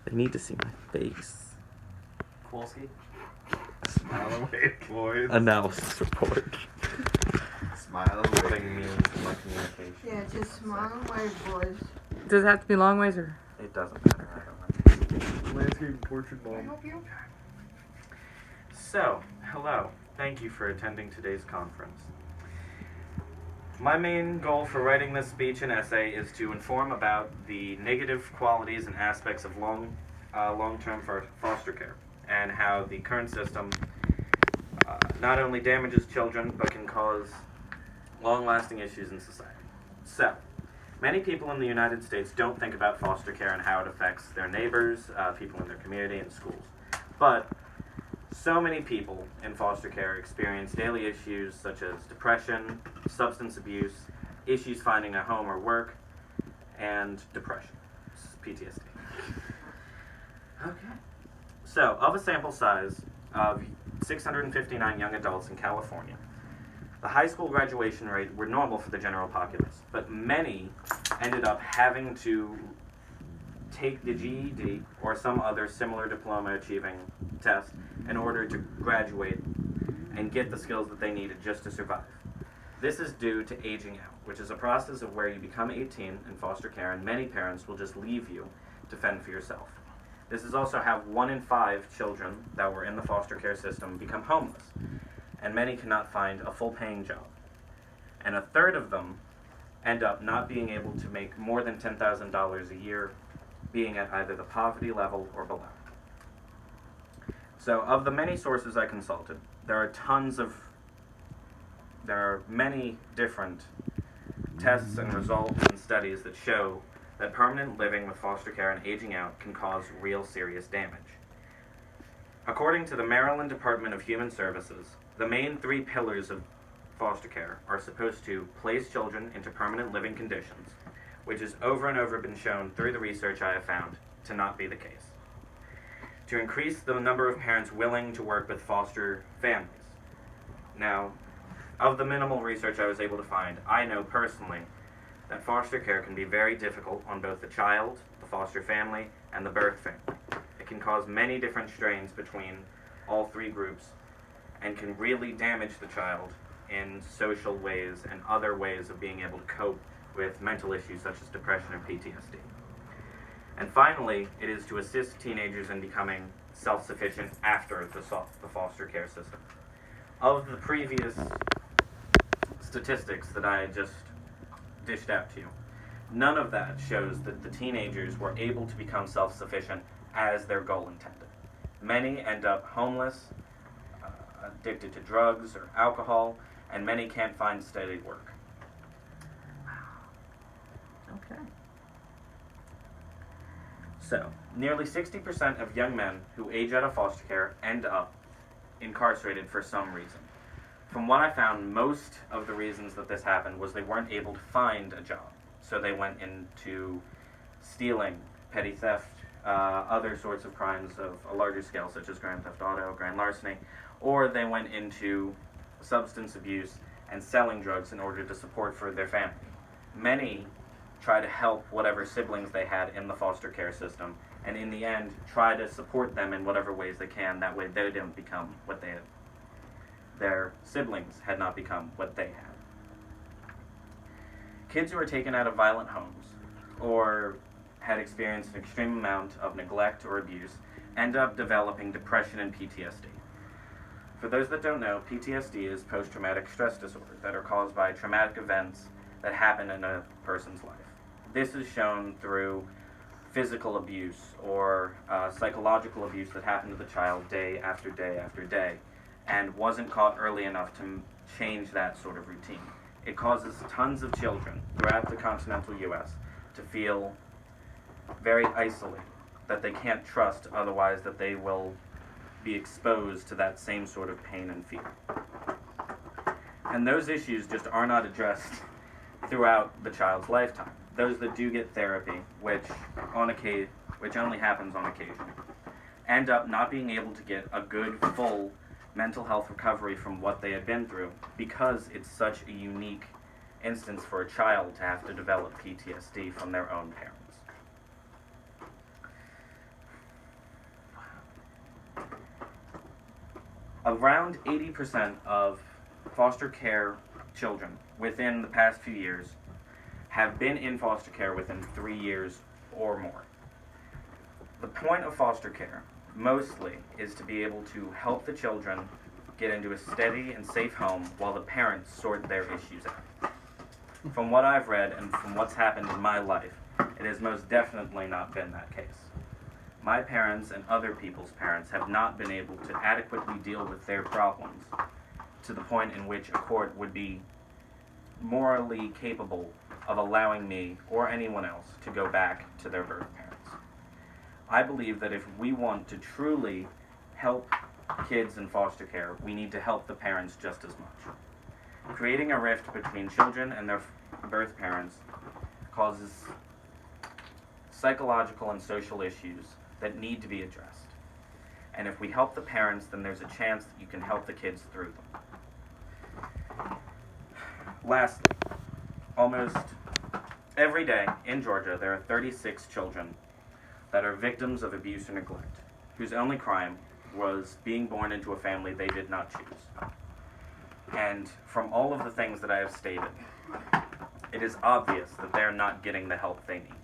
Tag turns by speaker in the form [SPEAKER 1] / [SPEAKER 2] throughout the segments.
[SPEAKER 1] They need to see my face.
[SPEAKER 2] Kowalski? Smile away, boys.
[SPEAKER 1] Analysis report.
[SPEAKER 2] Smile away. Means my communication.
[SPEAKER 3] Yeah, just smile away, boys.
[SPEAKER 1] Does it have to be long ways or?
[SPEAKER 2] It doesn't matter. I don't know.
[SPEAKER 4] Landscape portrait
[SPEAKER 3] Can I
[SPEAKER 4] mom.
[SPEAKER 3] help you?
[SPEAKER 2] So, hello. Thank you for attending today's conference. My main goal for writing this speech and essay is to inform about the negative qualities and aspects of long-term foster care and how the current system not only damages children but can cause long-lasting issues in society. So, many people in the United States don't think about foster care and how it affects their neighbors, people in their community, and schools. But so many people in foster care experience daily issues such as depression, substance abuse, issues finding a home or work, and depression, PTSD. Okay. So, of a sample size of 659 young adults in California, the high school graduation rate were normal for the general populace, but many ended up having to take the GED or some other similar diploma achieving test in order to graduate and get the skills that they needed just to survive. This is due to aging out, which is a process of where you become 18 in foster care and many parents will just leave you to fend for yourself. This is also how 1 in 5 children that were in the foster care system become homeless, and many cannot find a full-paying job. And a third of them end up not being able to make more than $10,000 a year, being at either the poverty level or below. So, of the many sources I consulted, there are many different tests and results and studies that show that permanent living with foster care and aging out can cause real serious damage. According to the Maryland Department of Human Services, the main 3 pillars of foster care are supposed to place children into permanent living conditions, which has over and over been shown through the research I have found to not be the case. To increase the number of parents willing to work with foster families. Now, of the minimal research I was able to find, I know personally that foster care can be very difficult on both the child, the foster family, and the birth family. It can cause many different strains between all 3 groups and can really damage the child in social ways and other ways of being able to cope with mental issues such as depression or PTSD. And finally, it is to assist teenagers in becoming self-sufficient after the foster care system. Of the previous statistics that I just dished out to you, none of that shows that the teenagers were able to become self-sufficient as their goal intended. Many end up homeless, addicted to drugs or alcohol, and many can't find steady work.
[SPEAKER 1] Okay.
[SPEAKER 2] So, nearly 60% of young men who age out of foster care end up incarcerated for some reason. From what I found, most of the reasons that this happened was they weren't able to find a job. So they went into stealing, petty theft, other sorts of crimes of a larger scale, such as grand theft auto, grand larceny, or they went into substance abuse and selling drugs in order to support for their family. Many try to help whatever siblings they had in the foster care system, and in the end, try to support them in whatever ways they can. That way they don't become what they had. Their siblings had not become what they had. Kids who are taken out of violent homes or had experienced an extreme amount of neglect or abuse end up developing depression and PTSD. For those that don't know, PTSD is post-traumatic stress disorder that are caused by traumatic events that happen in a person's life. This is shown through physical abuse or psychological abuse that happened to the child day after day after day and wasn't caught early enough to change that sort of routine. It causes tons of children throughout the continental U.S. to feel very isolated, that they can't trust, otherwise that they will be exposed to that same sort of pain and fear. And those issues just are not addressed throughout the child's lifetime. Those that do get therapy, which only happens on occasion, end up not being able to get a good, full mental health recovery from what they had been through, because it's such a unique instance for a child to have to develop PTSD from their own parents. Around 80% of foster care children within the past few years have been in foster care within 3 years or more. The point of foster care, mostly, is to be able to help the children get into a steady and safe home while the parents sort their issues out. From what I've read and from what's happened in my life, it has most definitely not been that case. My parents and other people's parents have not been able to adequately deal with their problems to the point in which a court would be morally capable of allowing me or anyone else to go back to their birth parents. I believe that if we want to truly help kids in foster care, we need to help the parents just as much. Creating a rift between children and their birth parents causes psychological and social issues that need to be addressed. And if we help the parents, then there's a chance that you can help the kids through them. Lastly, almost every day in Georgia, there are 36 children that are victims of abuse or neglect, whose only crime was being born into a family they did not choose. And from all of the things that I have stated, it is obvious that they're not getting the help they need.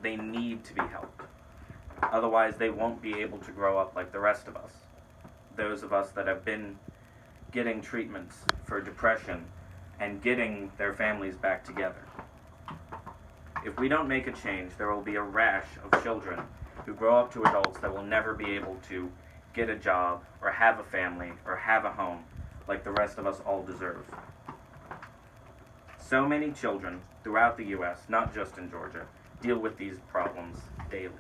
[SPEAKER 2] They need to be helped. Otherwise, they won't be able to grow up like the rest of us. Those of us that have been getting treatments for depression and getting their families back together. If we don't make a change, there will be a rash of children who grow up to adults that will never be able to get a job or have a family or have a home like the rest of us all deserve. So many children throughout the U.S., not just in Georgia, deal with these problems daily.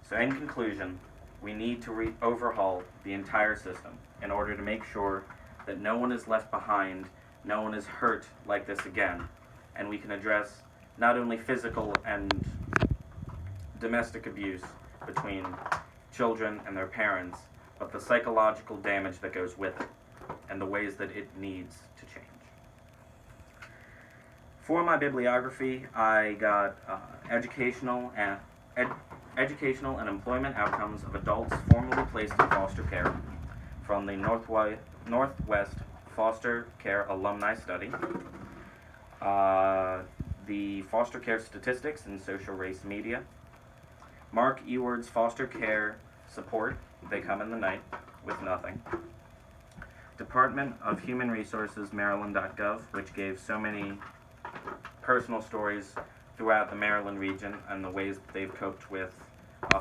[SPEAKER 2] So in conclusion, we need to overhaul the entire system in order to make sure that no one is left behind, no one is hurt like this again, and we can address not only physical and domestic abuse between children and their parents, but the psychological damage that goes with it, and the ways that it needs to change. For my bibliography, I got educational and employment outcomes of adults formerly placed in foster care from the Northwest Foster Care Alumni Study, the Foster Care Statistics in Social Race Media, Mark Eward's Foster Care Support, They Come in the Night with Nothing, Department of Human Resources Maryland.gov, which gave so many personal stories throughout the Maryland region and the ways that they've coped with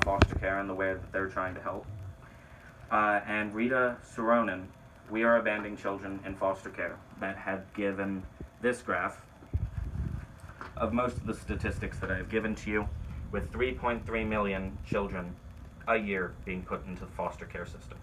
[SPEAKER 2] foster care and the way that they're trying to help. And Rita Soronin, We Are Abandoning Children in Foster Care, that had given this graph of most of the statistics that I've given to you, with 3.3 million children a year being put into the foster care system.